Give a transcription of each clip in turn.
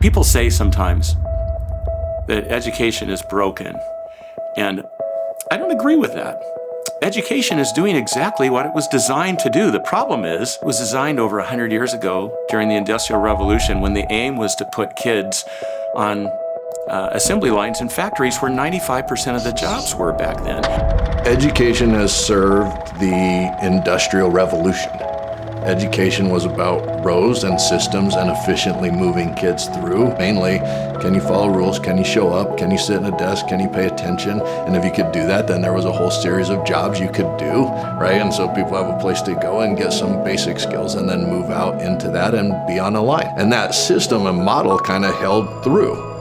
People say sometimes that education is broken, and I don't agree with that. Education is doing exactly what it was designed to do. The problem is, it was designed over 100 years ago during the Industrial Revolution, when the aim was to put kids on assembly lines in factories where 95% of the jobs were back then. Education has served the Industrial Revolution. Education was about rows and systems and efficiently moving kids through. Mainly, can you follow rules? Can you show up? Can you sit in a desk? Can you pay attention? And if you could do that, then there was a whole series of jobs you could do, right? And so people have a place to go and get some basic skills and then move out into that and be on a line. And that system and model kind of held through.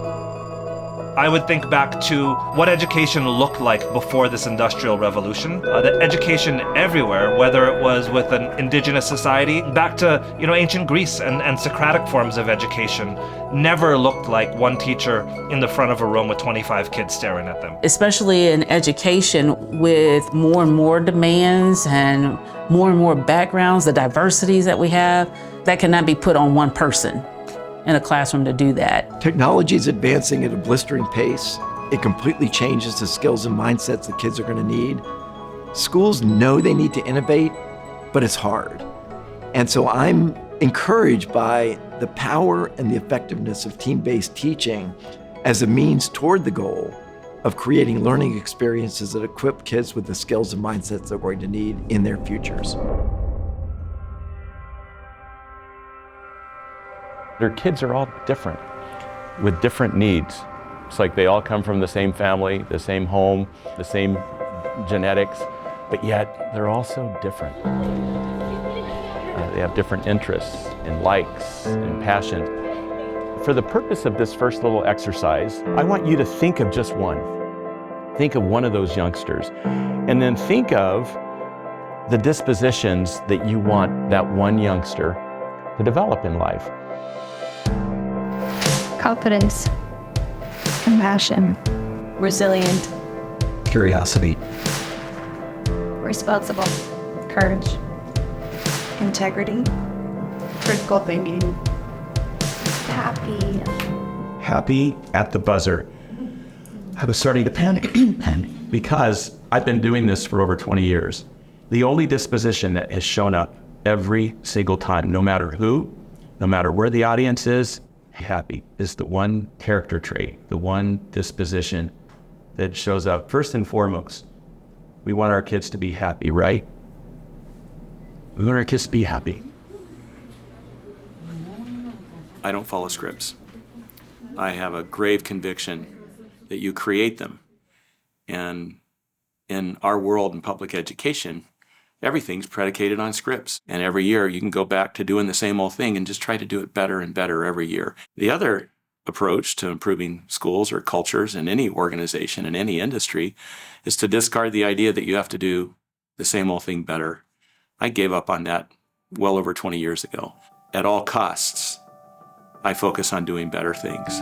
I would think back to what education looked like before this Industrial Revolution. The education everywhere, whether it was with an indigenous society, back to ancient Greece and Socratic forms of education, never looked like one teacher in the front of a room with 25 kids staring at them. Especially in education, with more and more demands and more backgrounds, the diversities that we have, that cannot be put on one person in a classroom to do that. Technology is advancing at a blistering pace. It completely changes the skills and mindsets the kids are going to need. Schools know they need to innovate, but it's hard. And so I'm encouraged by the power and the effectiveness of team-based teaching as a means toward the goal of creating learning experiences that equip kids with the skills and mindsets they're going to need in their futures. Their kids are all different, with different needs. It's like they all come from the same family, the same home, the same genetics, but yet they're all so different. They have different interests and likes and passions. For the purpose of this first little exercise, I want you to think of just one. Think of one of those youngsters, and then think of the dispositions that you want that one youngster to develop in life. Confidence, compassion, resilient, curiosity, responsible, courage, integrity, critical thinking, happy. Happy at the buzzer. I was starting to panic because I've been doing this for over 20 years. The only disposition that has shown up every single time, no matter who, no matter where the audience is, happy is the one character trait, the one disposition that shows up. First and foremost, we want our kids to be happy, right? We want our kids to be happy. I don't follow scripts. I have a grave conviction that you create them. And in our world in public education, everything's predicated on scripts. And every year you can go back to doing the same old thing and just try to do it better and better every year. The other approach to improving schools or cultures in any organization, in any industry, is to discard the idea that you have to do the same old thing better. I gave up on that well over 20 years ago. At all costs, I focus on doing better things.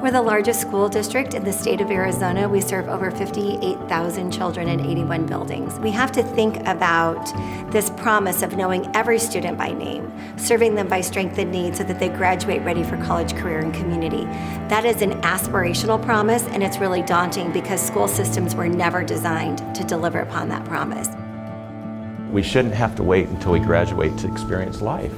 We're the largest school district in the state of Arizona. We serve over 58,000 children in 81 buildings. We have to think about this promise of knowing every student by name, serving them by strength and need so that they graduate ready for college, career, and community. That is an aspirational promise, and it's really daunting because school systems were never designed to deliver upon that promise. We shouldn't have to wait until we graduate to experience life.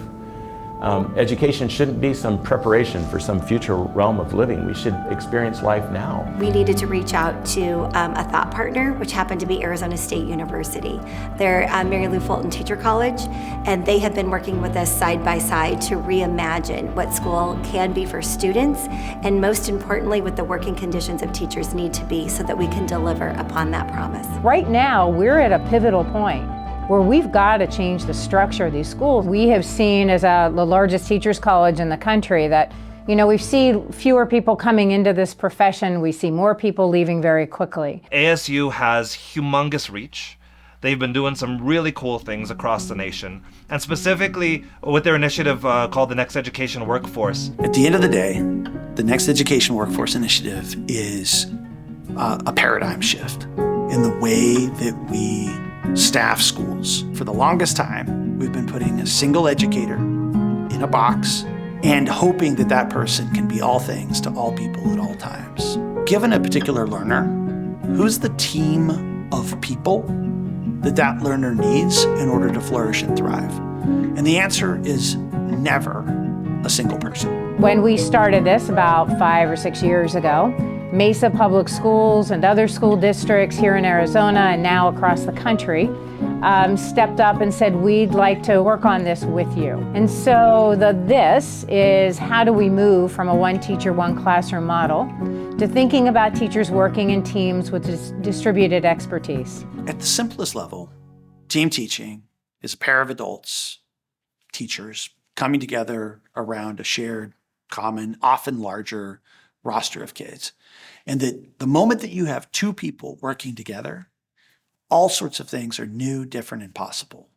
Education shouldn't be some preparation for some future realm of living. We should experience life now. We needed to reach out to a thought partner, which happened to be Arizona State University. They're Mary Lou Fulton Teacher College, and they have been working with us side by side to reimagine what school can be for students, and most importantly, what the working conditions of teachers need to be so that we can deliver upon that promise. Right now, we're at a pivotal point where we've got to change the structure of these schools. We have seen as the largest teachers college in the country that, we see fewer people coming into this profession. We see more people leaving very quickly. ASU has humongous reach. They've been doing some really cool things across the nation, and specifically with their initiative called the Next Education Workforce. At the end of the day, the Next Education Workforce Initiative is a paradigm shift in the way that we staff schools. For the longest time, we've been putting a single educator in a box and hoping that that person can be all things to all people at all times. Given a particular learner, who's the team of people that that learner needs in order to flourish and thrive? And the answer is never a single person. When we started this about 5 or 6 years ago, Mesa Public Schools and other school districts here in Arizona and now across the country stepped up and said, we'd like to work on this with you. And so this is how do we move from a one teacher, one classroom model to thinking about teachers working in teams with distributed expertise. At the simplest level, team teaching is a pair of adults, teachers, coming together around a shared, common, often larger roster of kids. And that the moment that you have two people working together, all sorts of things are new, different, and possible.